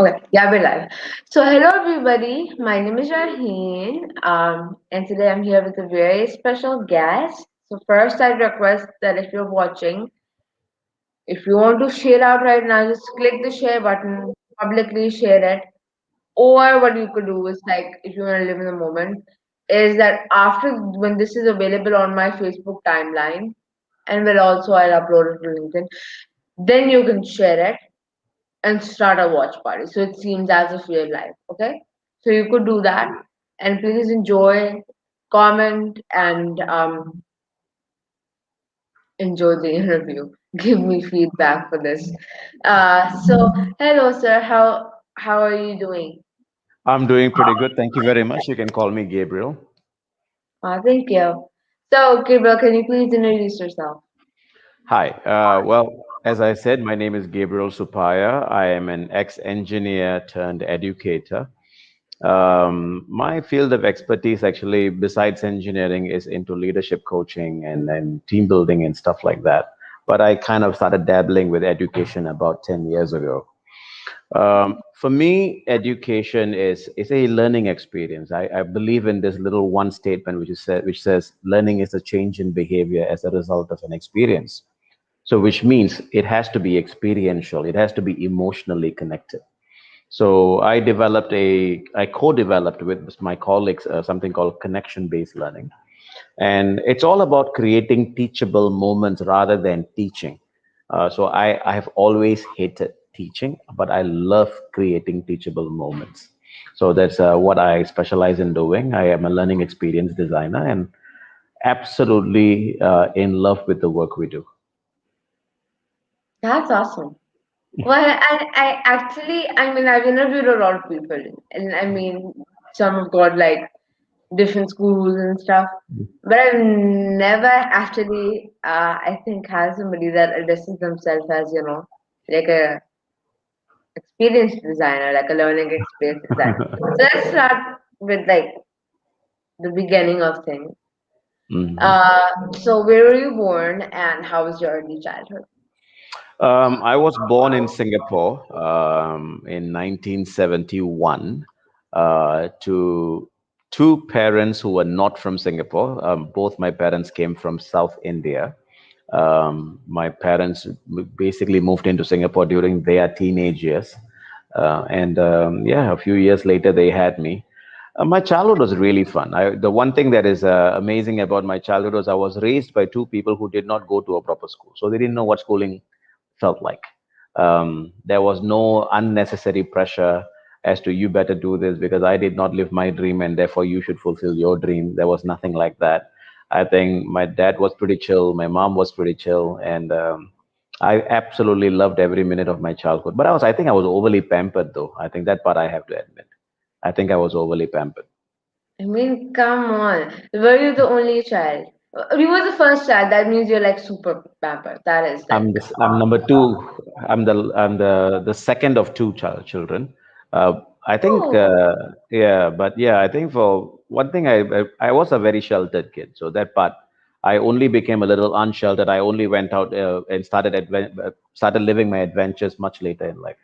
Okay, yeah, we're live. So, hello everybody. My name is Raheen, and today I'm here with a very special guest. So, first, I request that if you're watching, if you want to share out right now, just click the share button, publicly share it. Or what you could do is like, if you want to live in the moment, is that after when this is available on my Facebook timeline, and will also I'll upload it to LinkedIn, then you can share it and start a watch party. So it seems as if we're live. Okay. So you could do that. And please enjoy, comment, and enjoy the interview. Give me feedback for this. So hello, sir. How are you doing? I'm doing pretty good. Thank you very much. You can call me Gabriel. Thank you. So, Gabriel, can you please introduce yourself? Hi. Well, as I said, my name is Gabriel Suppiah. I am an ex-engineer turned educator. My field of expertise, actually, besides engineering, is into leadership coaching and team building and stuff like that. But I kind of started dabbling with education about 10 years ago. For me, education is a learning experience. I believe in this little one statement which says learning is a change in behavior as a result of an experience. So which means it has to be experiential. It has to be emotionally connected. So I co-developed with my colleagues something called connection-based learning, and it's all about creating teachable moments rather than teaching. So I have always hated teaching, but I love creating teachable moments. So that's what I specialize in doing. I am a learning experience designer and absolutely in love with the work we do. That's awesome. Well, I actually, I've interviewed a lot of people, and some have got like different schools and stuff. But I've never actually, I think, had somebody that addresses themselves as, like a experienced designer, like a learning experience designer. So let's start with like the beginning of things. Mhm. So where were you born and how was your early childhood? I was born in Singapore in 1971 to two parents who were not from Singapore. Both my parents came from South India. My parents basically moved into Singapore during their teenage years. And yeah, a few years later, they had me. My childhood was really fun. The one thing that is amazing about my childhood was I was raised by two people who did not go to a proper school. So they didn't know what schooling felt like. There was no unnecessary pressure as to you better do this because I did not live my dream and therefore you should fulfill your dream. There was nothing like that. I think my dad was pretty chill, my mom was pretty chill, and I absolutely loved every minute of my childhood. But I think I was overly pampered though. I think that part I have to admit. I think I was overly pampered. Come on. Were you the only child? You were the first child. That means you're like super pampered. That is like, I'm number two. I'm the second of two children. I think oh, yeah, but yeah, I think for one thing, I was a very sheltered kid. So that part, I only became a little unsheltered. I only went out and started living my adventures much later in life.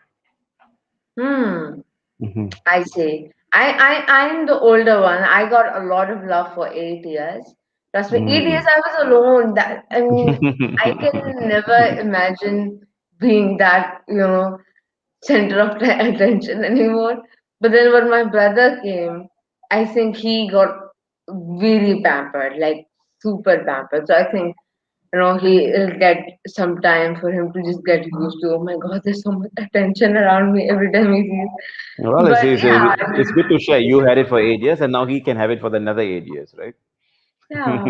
hmm. Hmm. I see. I'm the older one. I got a lot of love for 8 years. Trust me, 8 years Mm. I was alone. I can never imagine being that, center of attention anymore. But then when my brother came, I think he got really pampered, like super pampered. So I think, he'll get some time for him to just get used to, oh my God, there's so much attention around me every time he sees. Well, But yeah, it's good to share. You had it for 8 years, and now he can have it for another 8 years, right? yeah,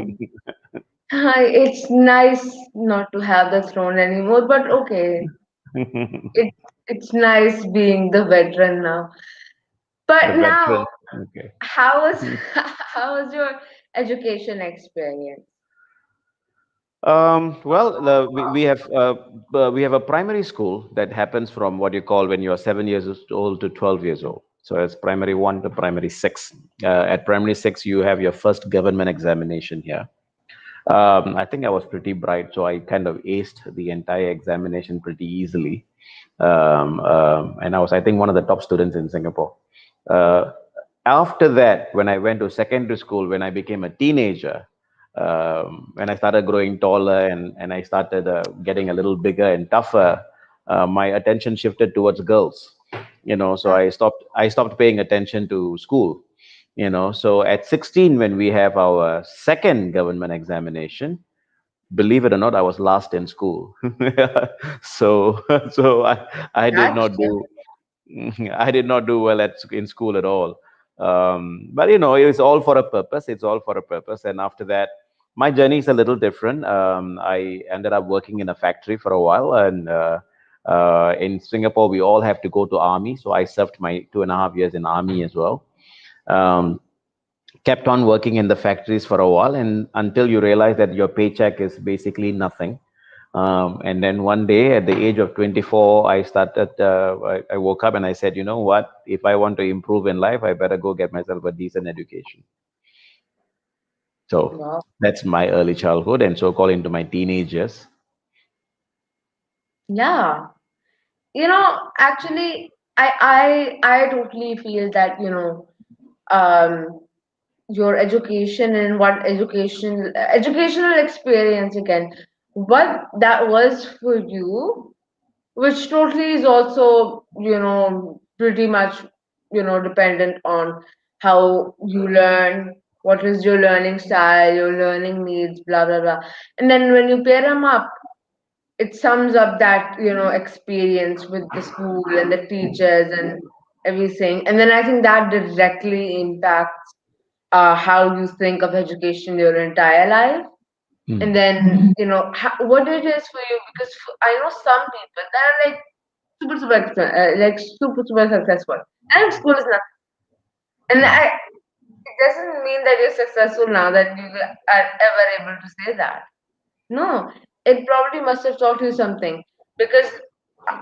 it's nice not to have the throne anymore, but okay, it it's nice being the veteran now. The But now, veteran. Okay. how was how was your education experience? Well, we have a primary school that happens from what you call when you are 7 years old to 12 years old. So it's primary one to primary six. At primary six, you have your first government examination here. I think I was pretty bright, so I kind of aced the entire examination pretty easily. And I was, I think, one of the top students in Singapore. Uh, After that, when I went to secondary school, when I became a teenager, when I started growing taller and I started getting a little bigger and tougher, my attention shifted towards girls. So I stopped paying attention to school. So at 16, when we have our second government examination, believe it or not, I was last in school. so so I did That's not do I did not do well in school at all. But it's all for a purpose. It's all for a purpose. And after that, my journey is a little different. I ended up working in a factory for a while, and in Singapore, we all have to go to army. So I served my 2.5 years in army as well. Um, Kept on working in the factories for a while, and until you realize that your paycheck is basically nothing. And then one day at the age of 24, I woke up and I said, you know what, if I want to improve in life, I better go get myself a decent education. So wow. that's my early childhood and so-called into my teenage years. Yeah. Actually, I totally feel that, um, your education and what educational experience again, what that was for you, which totally is also, pretty much, dependent on how you learn, what is your learning style, your learning needs, blah blah blah. And then when you pair them up, it sums up that, experience with the school and the teachers and everything. And then I think that directly impacts how you think of education your entire life. And Mm. then, what it is for you, because I know some people that are like super successful, and school is not. And Mm. it doesn't mean that you're successful now that you are ever able to say that. No, it probably must have taught you something, because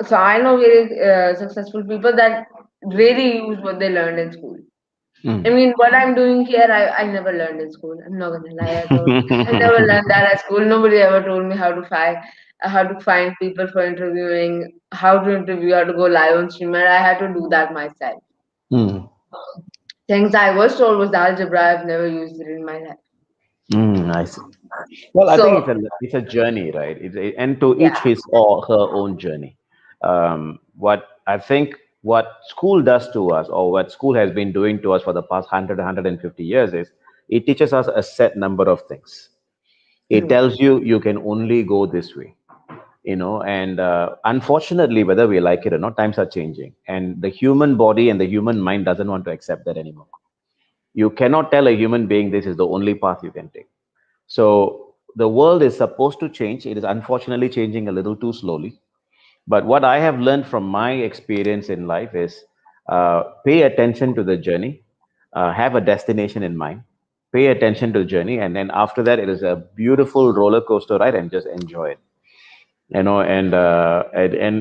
so I know very successful people that really use what they learned in school. I Mm. mean, what I'm doing here, I never learned in school. I'm not gonna lie, I don't. I never learned that at school. Nobody ever told me how to find people for interviewing, how to interview, how to go live on streamer. I had to do that myself. Mm. Things I was told was algebra. I've never used it in my life. I see. Well, I think So it's a journey, right? And to each yeah. his or her own journey. What I think what school does to us, or what school has been doing to us for the past 100, 150 years, is it teaches us a set number of things. It Mhm. tells you can only go this way, and unfortunately, whether we like it or not, times are changing, and the human body and the human mind doesn't want to accept that anymore. You cannot tell a human being this is the only path you can take. So the world is supposed to change. It is unfortunately changing a little too slowly. But what I have learned from my experience in life is pay attention to the journey, have a destination in mind, pay attention to the journey, and then after that, it is a beautiful roller coaster ride and just enjoy it. And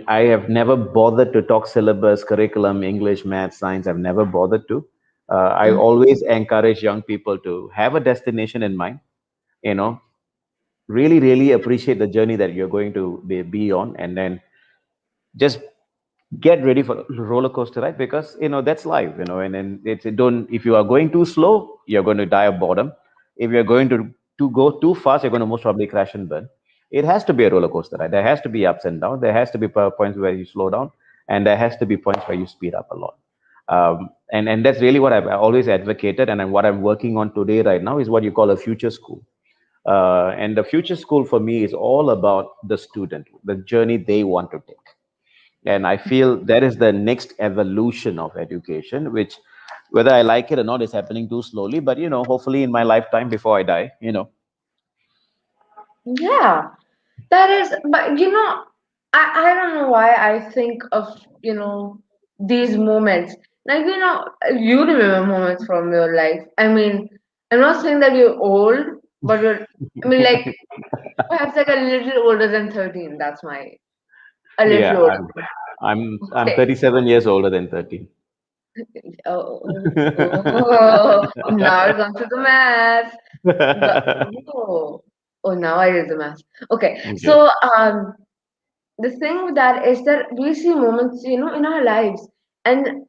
I have never bothered to talk syllabus, curriculum, English, math, science. I've never bothered to. I Mhm. always encourage young people to have a destination in mind. You know, really appreciate the journey that you're going to be on, and then just get ready for a roller coaster ride, because that's life. And then it's it don't if you are going too slow, you're going to die of boredom. If you're going to go too fast, you're going to most probably crash and burn. It has to be a roller coaster ride. There has to be ups and downs. There has to be points where you slow down, and there has to be points where you speed up a lot. And that's really what I've always advocated, and what I'm working on today right now is what you call a future school. And the future school for me is all about the student, the journey they want to take. And I feel that is the next evolution of education, which, whether I like it or not, is happening too slowly. But hopefully in my lifetime before I die. Yeah. That is, but I don't know why I think of, these moments. Like, you remember moments from your life. I mean, I'm not saying that you're old, but I mean, like, perhaps like a little older than 13. That's my, a Yeah, little older. I'm Okay. 37 years older than 13. Now it comes to the math. The, oh, oh, now I did the math. Okay. Okay. So, the thing with that is that we see moments, in our lives, and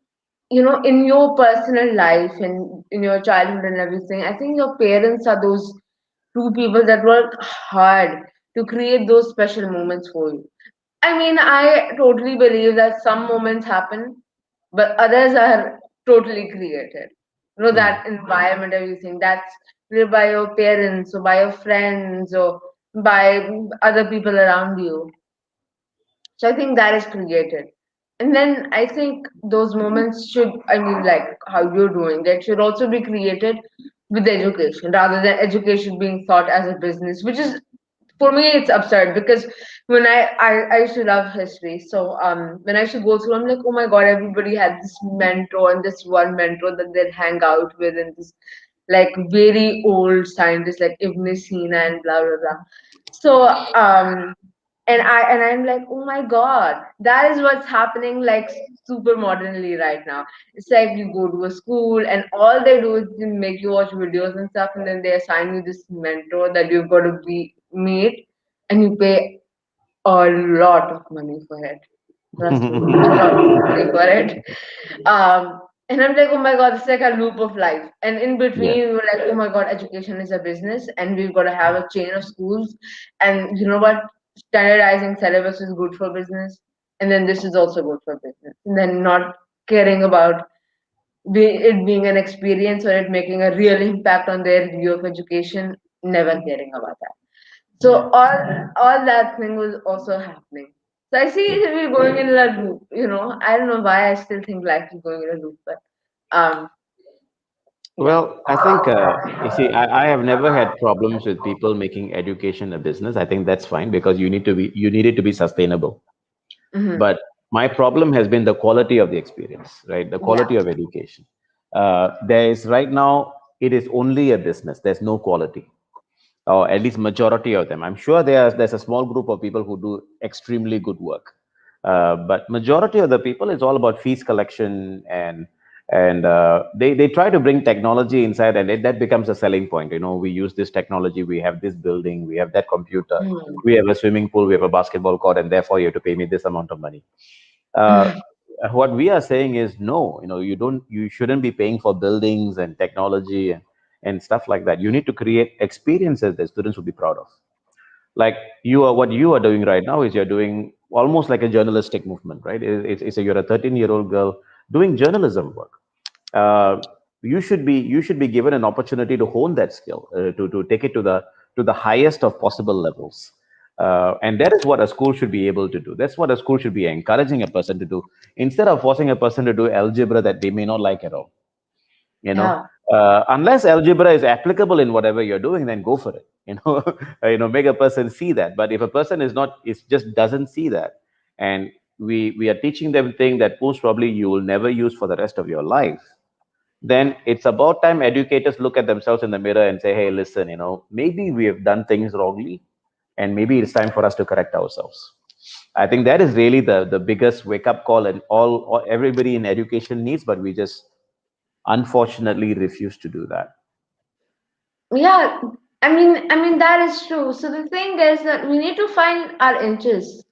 in your personal life and in your childhood and everything. I think your parents are those two people that work hard to create those special moments for you. I mean, I totally believe that some moments happen, but others are totally created. Mm. That environment, everything that's created by your parents or by your friends or by other people around you. So I think that is created. And then I think those moments should, I mean, like how you're doing that, should also be created with education rather than education being thought as a business, which is, for me, it's absurd because when I used to love history. So when I used to go through, I'm like, oh my God, everybody had this mentor and this one mentor that they'd hang out with, and this like very old scientists like Ibn Sina and blah blah blah. So I'm like, oh my God, that is what's happening like super modernly right now. It's like you go to a school and all they do is they make you watch videos and stuff, and then they assign you this mentor that you've got to be meet, and you pay a lot of money for it. Trust me, a lot of money for it. And I'm like, oh my God, it's like a loop of life. And in Yeah. between, we're like, oh my God, education is a business, and we've got to have a chain of schools. And you know what? Standardizing syllabus is good for business, and then this is also good for business. And then not caring about it being an experience or it making a real impact on their view of education, never caring about that. Yeah. So all that thing was also happening. So I see we're going in a loop, I don't know why I still think life is going in a loop, but um Well, I think you see, I have never had problems with people making education a business. I think that's fine because you need it to be sustainable. mhm. But my problem has been the quality of the experience, right? The Yeah. quality of education. There is right now, it is only a business. There's no quality, or at least majority of them. I'm sure there's a small group of people who do extremely good work, but majority of the people, it's all about fees collection, and they try to bring technology inside, and that becomes a selling point. We use this technology, we have this building, we have that computer, Mhm. we have a swimming pool, we have a basketball court, and therefore you have to pay me this amount of money. uh, what we are saying is no, you shouldn't be paying for buildings and technology and stuff like that. You need to create experiences that students will be proud of. Like what you are doing right now is you're doing almost like a journalistic movement, right? You're a 13-year-old girl doing journalism work. uh, you should be given an opportunity to hone that skill, to take it to the highest of possible levels. And that is what a school should be able to do. That's what a school should be encouraging a person to do, instead of forcing a person to do algebra that they may not like at all. you know Yeah. Unless algebra is applicable in whatever you're doing, then go for it. Make a person see that. But if a person is just doesn't see that, and we are teaching them things that most probably you will never use for the rest of your life, then it's about time educators look at themselves in the mirror and say, hey, listen, maybe we have done things wrongly, and maybe it's time for us to correct ourselves. I think that is really the biggest wake up call, and all everybody in education needs, but we just unfortunately refuse to do that. Yeah, I mean that is true. So the thing is that we need to find our interests.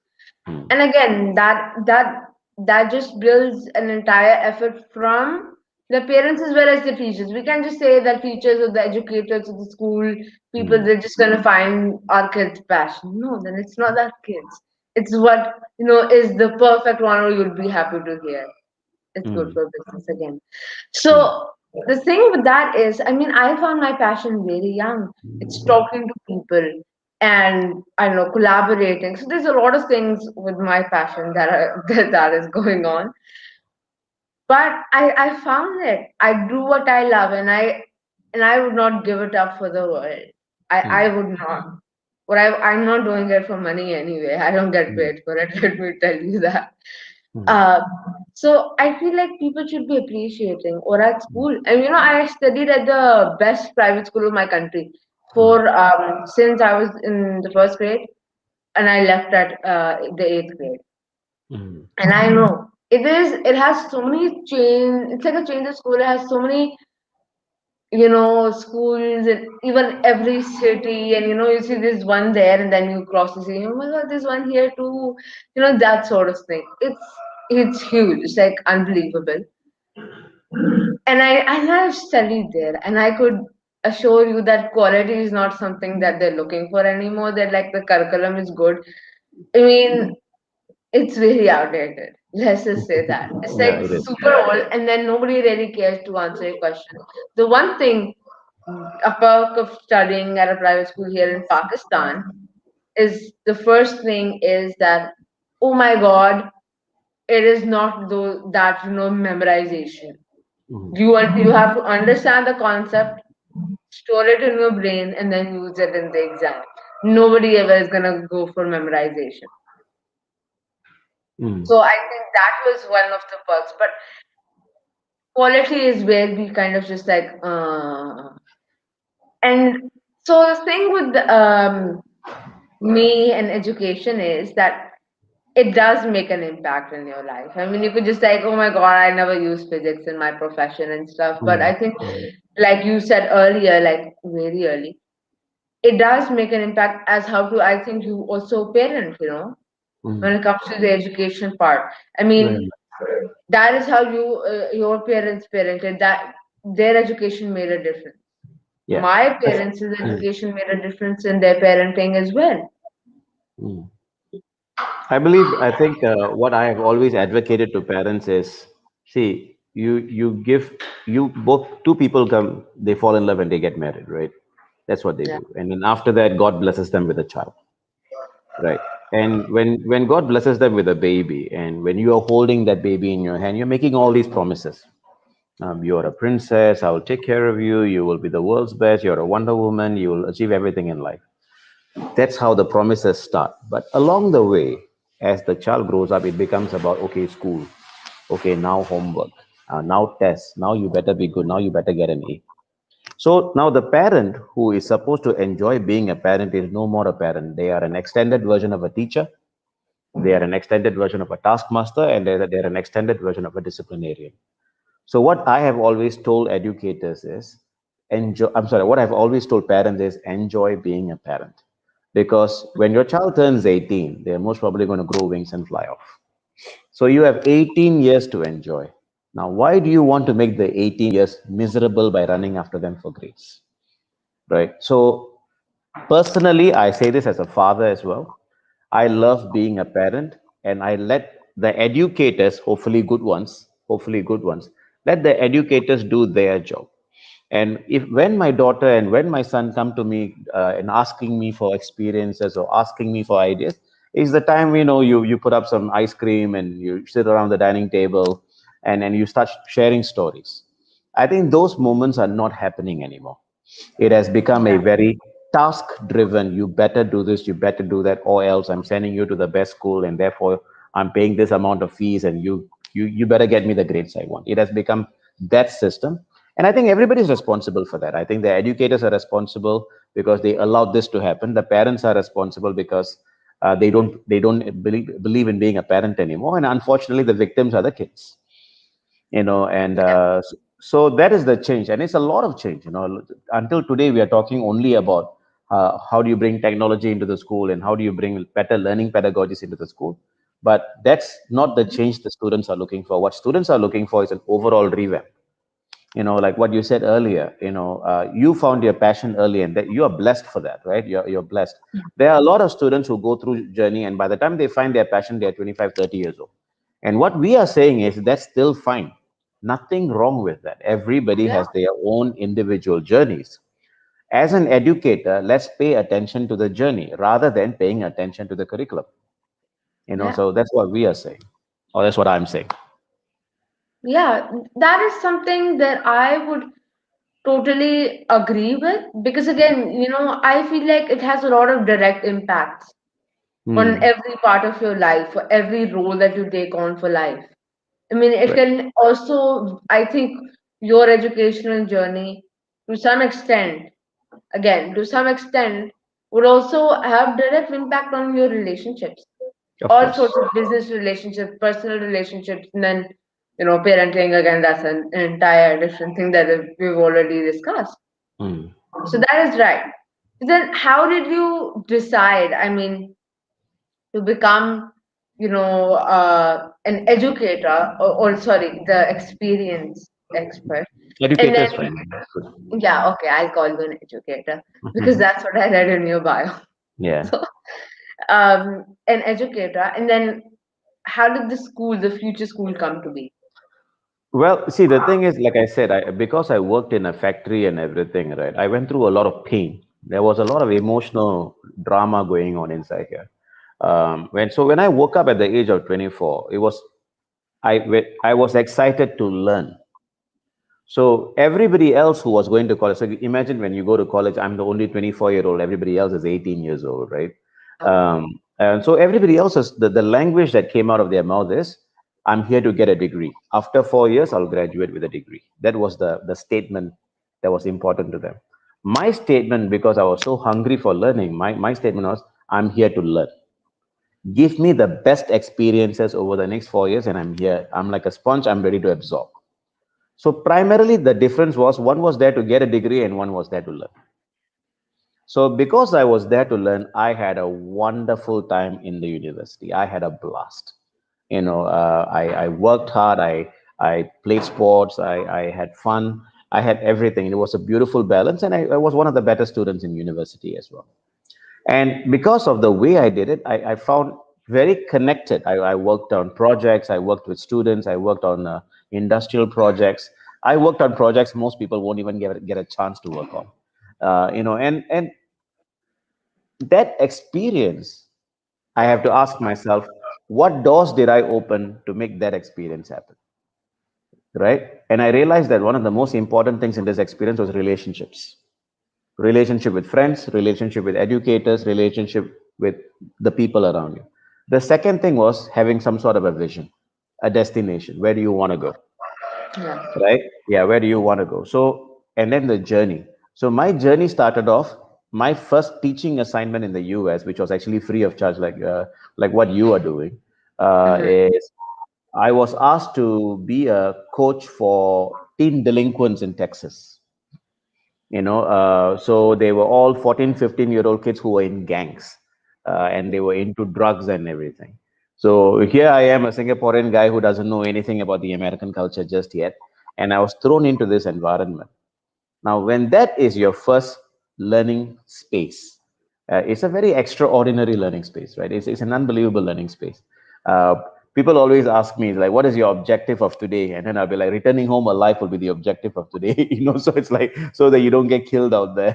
Hmm. And again, that just builds an entire effort from the parents as well as the teachers. We can't just say that teachers or the educators of the school people, Hmm. they're just gonna find our kids' passion. No, then it's not our kids. It's what is the perfect one, or you'll be happy to hear. It's good Hmm. for business again. Hmm. So the thing with that is, I mean, I found my passion very young. It's talking to people and I don't know, collaborating. So there's a lot of things with my passion that that is going on. But I found it. I do what I love, and I would not give it up for the world. I Hmm. would not. But I'm not doing it for money anyway. I don't get Hmm. paid for it. Let me tell you that. Hmm. Uh, so I feel like people should be appreciating or at Hmm. school. And I studied at the best private school of my country Hmm. for since I was in the first grade and I left at the eighth grade. Hmm. And I know it has so many chain. It's like a change of school. It has so many schools in even every city, and you see this one there, and then you cross the city. Oh my God, there's one here too. That sort of thing. It's huge. It's like unbelievable. And I've studied there, and I could assure you that quality is not something that they're looking for anymore. That like the curriculum is good. I mean, it's really outdated. Let's just say that. It's Yeah, like it is. super old, and then nobody really cares to answer your question. The one thing, a perk of studying at a private school here in Pakistan is the first thing is that, oh my God, it is not that memorization. Mhm. You have to understand the concept, store it in your brain, and then use it in the exam. Nobody ever is gonna go for memorization. Mhm. So I think that was one of the perks. But quality is where we kind of just like and so the thing with me and education is that it does make an impact in your life. I mean, you could just like, oh my God, I never use physics in my profession and stuff. But I Mhm. think, like you said earlier, like very early, it does make an impact as how to, I think, you also parent, when Mhm. it comes to the education part. I Very mean, much. that is how your parents parented, that their education made a difference. Yeah. My That's- parents' mm, education made a difference in their parenting as well. mm. I think what I have always advocated to parents is, see, you both two people come, they fall in love and they get married, right? That's what they Yeah. do. And then after that, God blesses them with a child, right? And when God blesses them with a baby, and when you are holding that baby in your hand, you're making all these promises. You're a princess. I will take care of you. You will be the world's best. You're a Wonder Woman. You will achieve everything in life. That's how the promises start. But along the way, as the child grows up, it becomes about, okay, school. Okay, now homework. Now tests. Now you better be good. Now you better get an A. So now the parent who is supposed to enjoy being a parent is no more a parent. They are an extended version of a teacher. They are an extended version of a taskmaster, and they're an extended version of a disciplinarian. So what I have always told educators is enjoy. I'm sorry. What I've always told parents is enjoy being a parent, because when your child turns 18, they're most probably going to grow wings and fly off. So you have 18 years to enjoy. Now, why do you want to make the 18 years miserable by running after them for grades? Right. So personally, I say this as a father as well. I love being a parent, and I let the educators, hopefully good ones, let the educators do their job. And if when my daughter and when my son come to me and asking me for experiences or asking me for ideas, is the time you put up some ice cream and you sit around the dining table and you start sharing stories. I think those moments are not happening anymore. It has become a Yeah. very task driven. You better do this, you better do that, or else I'm sending you to the best school, and therefore I'm paying this amount of fees, and you better get me the grades I want. It has become that system. And I think everybody's responsible for that. I think the educators are responsible because they allowed this to happen. The parents are responsible because they don't believe in being a parent anymore. And unfortunately, the victims are the kids. And so that is the change, and it's a lot of change. Until today we are talking only about how do you bring technology into the school and how do you bring better learning pedagogies into the school. But that's not the change the students are looking for. What students are looking for is an overall revamp. Like what you said earlier, you found your passion early, and that you are blessed for that, right? You're blessed. There are a lot of students who go through journey, and by the time they find their passion, they're 25, 30 years old. And what we are saying is that's still fine. Nothing wrong with that. Everybody Yeah. has their own individual journeys. As an educator, let's pay attention to the journey rather than paying attention to the curriculum. Yeah. So that's what we are saying, or that's what I'm saying. Yeah. That is something that I would totally agree with, because again, I feel like it has a lot of direct impacts on Hmm. every part of your life, for every role that you take on for life. I mean, it Right. can also, I think, your educational journey, to some extent, again, to some extent, would also have direct impact on your relationships, Of all course. sorts of business relationships, personal relationships, and then, Parenting, again, that's an entire different thing that we've already discussed. Mm. So that is right. Then how did you decide, I mean, to become, an educator, or sorry, the experience expert? And Educator then, is fine. Good. yeah, okay, I'll call you an educator because Mhm. that's what I read in your bio. Yeah. So, an educator, and then how did the future school come to be? Well, see, the thing is, like I said, because I worked in a factory and everything, right? I went through a lot of pain. There was a lot of emotional drama going on inside here. When I woke up at the age of 24, I was excited to learn. So everybody else who was going to college, so imagine when you go to college, I'm the only 24-year-old, everybody else is 18 years old, right? And so everybody else is the language that came out of their mouth is, I'm here to get a degree. After 4 years, I'll graduate with a degree. That was the statement that was important to them. My statement, because I was so hungry for learning, my statement was, I'm here to learn. Give me the best experiences over the next 4 years, and I'm here. I'm like a sponge, I'm ready to absorb. So primarily the difference was one was there to get a degree and one was there to learn. So because I was there to learn, I had a wonderful time in the university. I had a blast. I worked hard. I played sports. I had fun. I had everything. It was a beautiful balance, and I was one of the better students in university as well. And because of the way I did it, I found very connected. I worked on projects, I worked with students, I worked on industrial projects. I worked on projects most people won't even get a chance to work on. And that experience, I have to ask myself, what doors did I open to make that experience happen? Right? And I realized that one of the most important things in this experience was relationships. Relationship with friends, relationship with educators, relationship with the people around you. The second thing was having some sort of a vision, a destination. Where do you want to go? Yeah. Right? Yeah, where do you want to go? So, and then the journey. So, my journey started off. My first teaching assignment in the US, which was actually free of charge, like what you are doing, Mhm. is I was asked to be a coach for teen delinquents in Texas. So they were all 14, 15-year-old kids who were in gangs, and they were into drugs and everything. So here I am, a Singaporean guy who doesn't know anything about the American culture just yet, and I was thrown into this environment. Now, when that is your first learning space, it's a very extraordinary learning space, right? It's an unbelievable learning space. Uh, People always ask me, like, what is your objective of today? And then I'll be like, returning home alive will be the objective of today, So it's like, so that you don't get killed out there,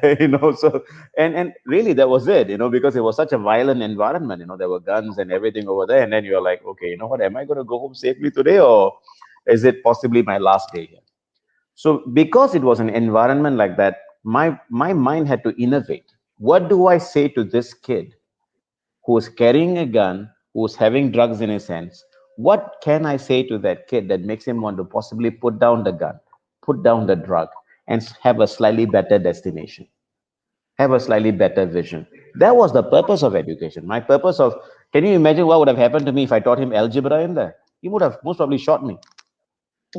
So, and really, that was it, because it was such a violent environment, there were guns and everything over there. And then you're like, okay, you know what? Am I going to go home safely today, or is it possibly my last day here? So because it was an environment like that, my mind had to innovate. What do I say to this kid who's carrying a gun, who's having drugs in his hands? What can I say to that kid that makes him want to possibly put down the gun, put down the drug, and have a slightly better destination, have a slightly better vision? That was the purpose of education. My purpose of, can you imagine what would have happened to me if I taught him algebra in there? He would have most probably shot me,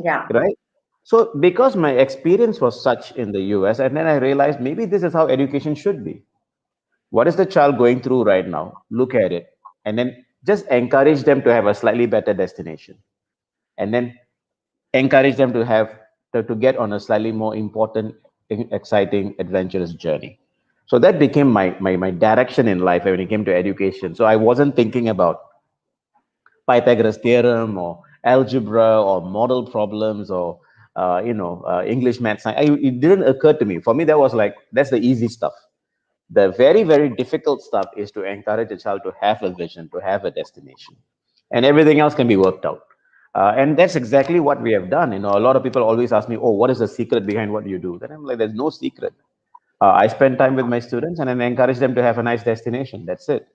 Yeah. right? So, because my experience was such in the US, and then I realized maybe this is how education should be. What is the child going through right now? Look at it, and then just encourage them to have a slightly better destination, and then encourage them to get on a slightly more important, exciting, adventurous journey. So that became my direction in life when it came to education. So I wasn't thinking about Pythagoras theorem or algebra or model problems or English, math, science. It didn't occur to me. For me, that was like that's the easy stuff. The very very difficult stuff is to encourage a child to have a vision, to have a destination, and everything else can be worked out. And that's exactly what we have done. A lot of people always ask me, "Oh, what is the secret behind what you do?" Then I'm like, "There's no secret. I spend time with my students and then encourage them to have a nice destination. That's it."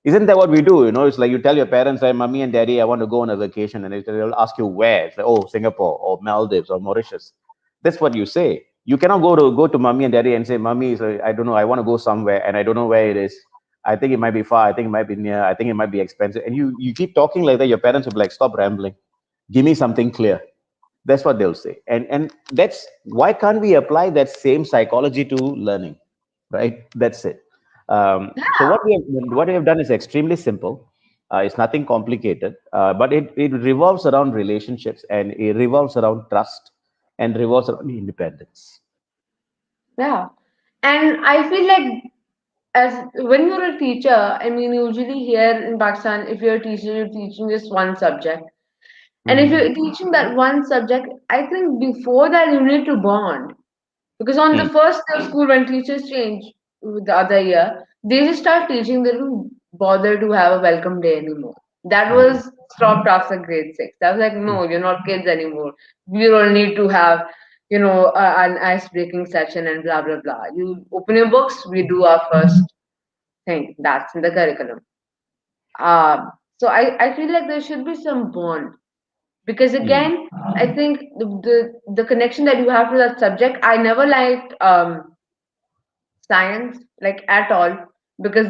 Isn't that what we do? It's like you tell your parents, "Hey, mommy and daddy, I want to go on a vacation," and they'll ask you where. It's like, "Oh, Singapore or Maldives or Mauritius." That's what you say. You cannot go to mommy and daddy and say, "Mommy, so I don't know, I want to go somewhere and I don't know where it is. I think it might be far. I think it might be near. I think it might be expensive." And you keep talking like that. Your parents will be like, "Stop rambling. Give me something clear. That's what they'll say. And that's why can't we apply that same psychology to learning, right? That's it. So what we have done is extremely simple. It's nothing complicated, but it revolves around relationships, and it revolves around trust, and revolves around independence. Yeah. And I feel like as when you're a teacher, I mean, usually here in Pakistan, if you're a teacher, you're teaching just one subject. And if Mm, you're teaching that one subject, I think before that you need to bond. Because on the mm, first day of school, when teachers change with the other year, they just start teaching. They don't bother to have a welcome day anymore. That mm, was stopped after grade six. I was like, no, you're not kids anymore. We don't need to have, an ice breaking session and blah blah blah. You open your books, we do our first thing. That's in the curriculum. So I feel like there should be some bond because mm, again, I think the connection that you have to that subject. I never liked science like at all because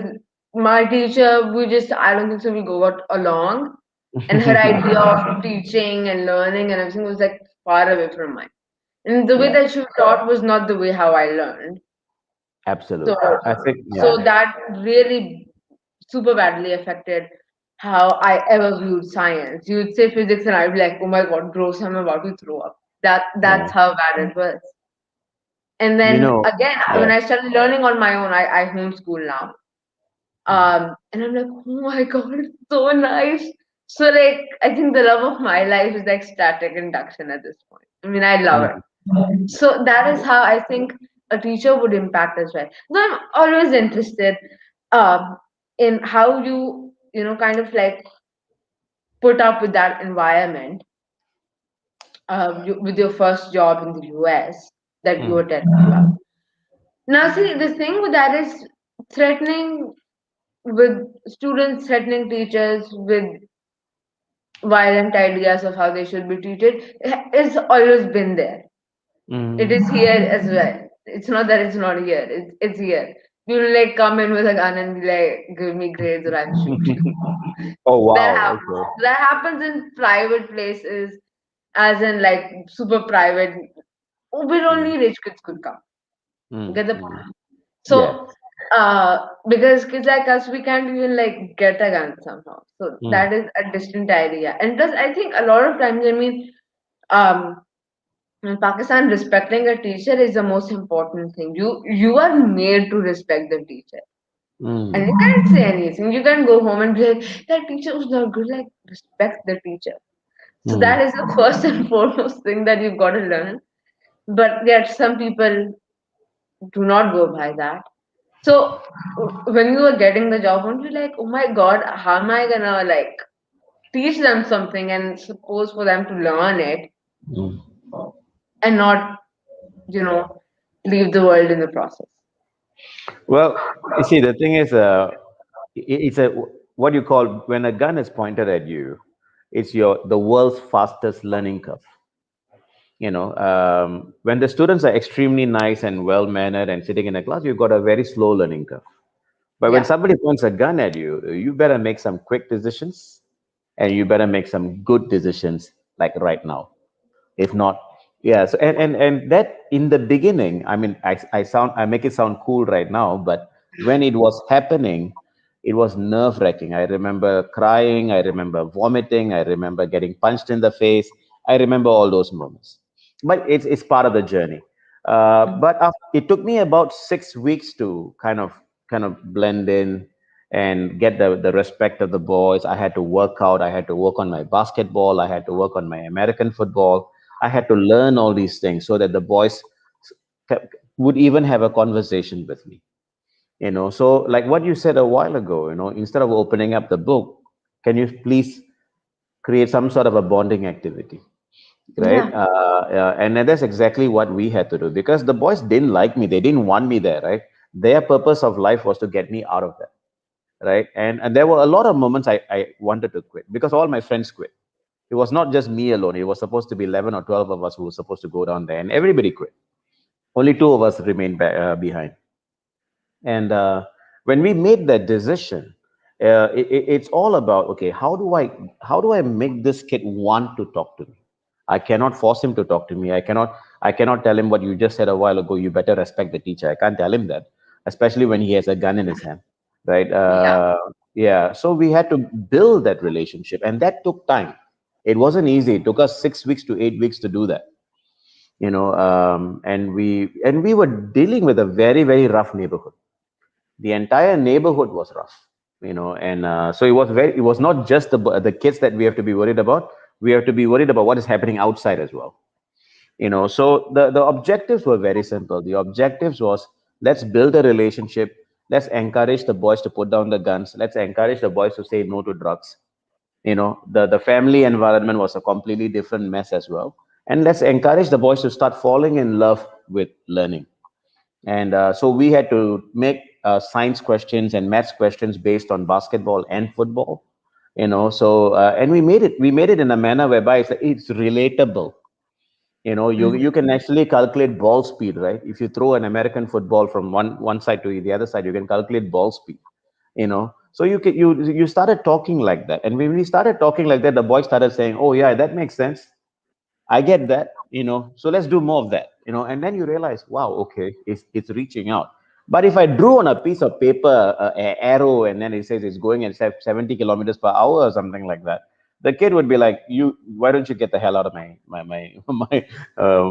my teacher we just I don't think so we got along and her idea of teaching and learning and everything was like far away from mine and the way yeah, that she taught was not the way how I learned so absolutely. I think, so yeah, that really super badly affected how I ever viewed science. You would say physics and I'd be like, oh my god, gross, I'm about to throw up. yeah. That's how bad it was. And You then know, again, yeah. when I started learning on my own, I homeschool now. Mm, And I'm like, oh my god, it's so nice. So like I think the love of my life is like static induction at this point. I mean, I love mm, it. So that is how I think a teacher would impact as well. So I'm always interested um in how you kind of like put up with that environment with your first job in the US that you were mm, telling me about. Now, see, the thing with that is threatening with students, threatening teachers with violent ideas of how they should be treated is always been there. It mm. is here as well. It's not that it's not here. It's here. You'll like come in with a gun and be like, "Give me grades or I'll shoot you." Oh That wow, happens. okay. That happens in private places, as in like super private. Where Mm, only rich kids could come. mm, Get the mm. point? Yeah. So, because kids like us, we can't even like get a gun somehow. So Mm, that is a distant idea. And plus, I think a lot of times, I mean, um, in Pakistan, respecting a teacher is the most important thing. You are made to respect the teacher, and you mm, can't say anything. You can go home and be like, that teacher was not good. Like, respect the teacher. So that mm. is the first and foremost thing that you've got to learn. But yet, some people do not go by that. So when you were getting the job, won't you like, oh my God, how am I gonna like teach them something and suppose for them to learn it Mm. and not, you know, leave the world in the process? Well, you see, the thing is, it's a what you call when a gun is pointed at you, it's the world's fastest learning curve. When the students are extremely nice and well mannered and sitting in a class, you've got a very slow learning curve. But when Yeah. somebody points a gun at you, you better make some quick decisions, and you better make some good decisions like right now. If not, yeah. So and that in the beginning, I mean, I make it sound cool right now, but when it was happening, it was nerve wracking. I remember crying, I remember vomiting, I remember getting punched in the face. I remember all those moments, but it's part of the journey. But it took me about 6 weeks to kind of blend in and get the respect of the boys. I had to work out, I had to work on my basketball, I had to work on my American football. I had to learn all these things so that the boys would even have a conversation with me. So like what you said a while ago, instead of opening up the book, can you please create some sort of a bonding activity, right? Yeah. And that's exactly what we had to do because the boys didn't like me. They didn't want me there, right? Their purpose of life was to get me out of that, right? And there were a lot of moments I wanted to quit because all my friends quit. It was not just me alone. It was supposed to be 11 or 12 of us who were supposed to go down there, and everybody quit. Only two of us remained behind. And when we made that decision, It's all about, okay, how do I make this kid want to talk to me? I cannot force him to talk to me. I cannot tell him what you just said a while ago. You better respect the teacher. I can't tell him that, especially when he has a gun in his hand, right? Yeah. Yeah. So we had to build that relationship, and that took time. It wasn't easy. It took us 6 weeks to 8 weeks to do that. And we were dealing with a very very rough neighborhood. The entire neighborhood was rough, and so it was not just the kids that we have to be worried about. We have to be worried about what is happening outside as well. So the objectives were very simple. The objectives was, let's build a relationship. Let's encourage the boys to put down the guns. Let's encourage the boys to say no to drugs. The family environment was a completely different mess as well. And let's encourage the boys to start falling in love with learning. And so we had to make science questions and maths questions based on basketball and football. And we made it in a manner whereby it's relatable. You can actually calculate ball speed, right? If you throw an American football from one side to the other side, you can calculate ball speed. So you started talking like that, and when we started talking like that, the boys started saying, "Oh yeah, that makes sense. I get that. So let's do more of that. And then you realize, wow, okay, it's reaching out. But if I drew on a piece of paper an arrow and then it says it's going at 70 kilometers per hour or something like that, the kid would be like, why don't you get the hell out of my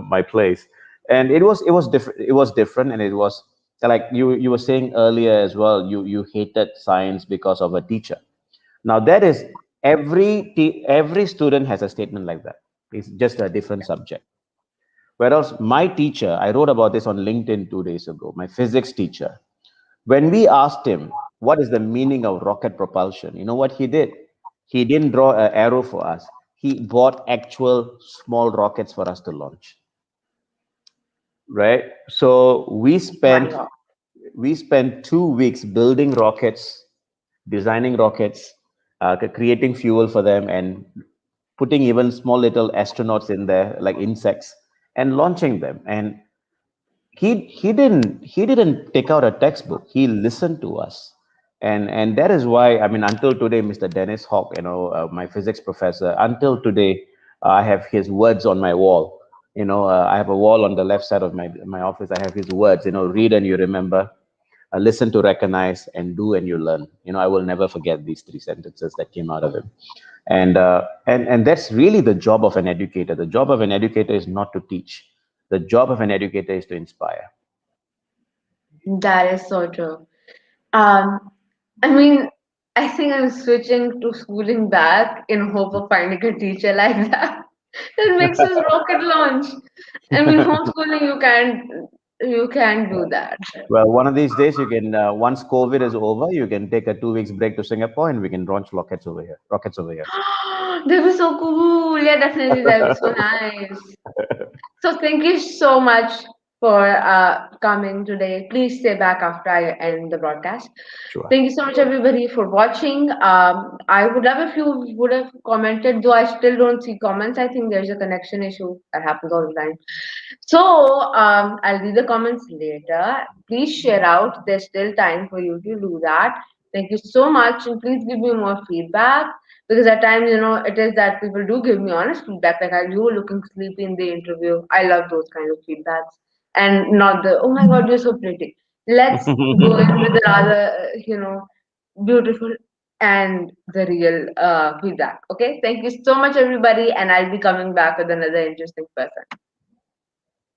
my place? And it was different. It was different, and it was like you were saying earlier as well. You hated science because of a teacher. Now that is every student has a statement like that. It's just a different subject. Whereas my teacher, I wrote about this on LinkedIn 2 days ago. My physics teacher, when we asked him what is the meaning of rocket propulsion, you know what he did? He didn't draw an arrow for us. He bought actual small rockets for us to launch. Right? So we My spent God. we spent 2 weeks building rockets, designing rockets, creating fuel for them, and putting even small little astronauts in there, like insects, and launching them. And he didn't take out a textbook. He listened to us, and that is why, I mean, until today, Mr. Dennis Hawk, my physics professor, until today, I have his words on my wall. I have a wall on the left side of my office. I have his words. Read and you remember, listen to recognize, and do and you learn. I will never forget these three sentences that came out of him. And that's really the job of an educator. The job of an educator is not to teach. The job of an educator is to inspire. That is so true. Um, I mean, I think I'm switching to schooling back in hope of finding a teacher like that that makes us rocket launch. I mean, homeschooling you can't do that. Well, one of these days, you can, once COVID is over, you can take a 2 weeks break to Singapore, and we can launch rockets over here. Rockets over here. That'd be so cool. Yeah, definitely. That'd be so nice. So thank you so much for coming today. Please stay back after I end the broadcast. Sure. Thank you so much, everybody, for watching. I would love if you would have commented, though I still don't see comments. I think there's a connection issue that happens all the time. So I'll read the comments later. Please share out. There's still time for you to do that. Thank you so much, and please give me more feedback because at times, it is that people do give me honest feedback. Like, are you looking sleepy in the interview? I love those kind of feedbacks, and not the oh my god, you're so pretty. Let's go in with the rather, beautiful and the real feedback. Okay, thank you so much, everybody, and I'll be coming back with another interesting person.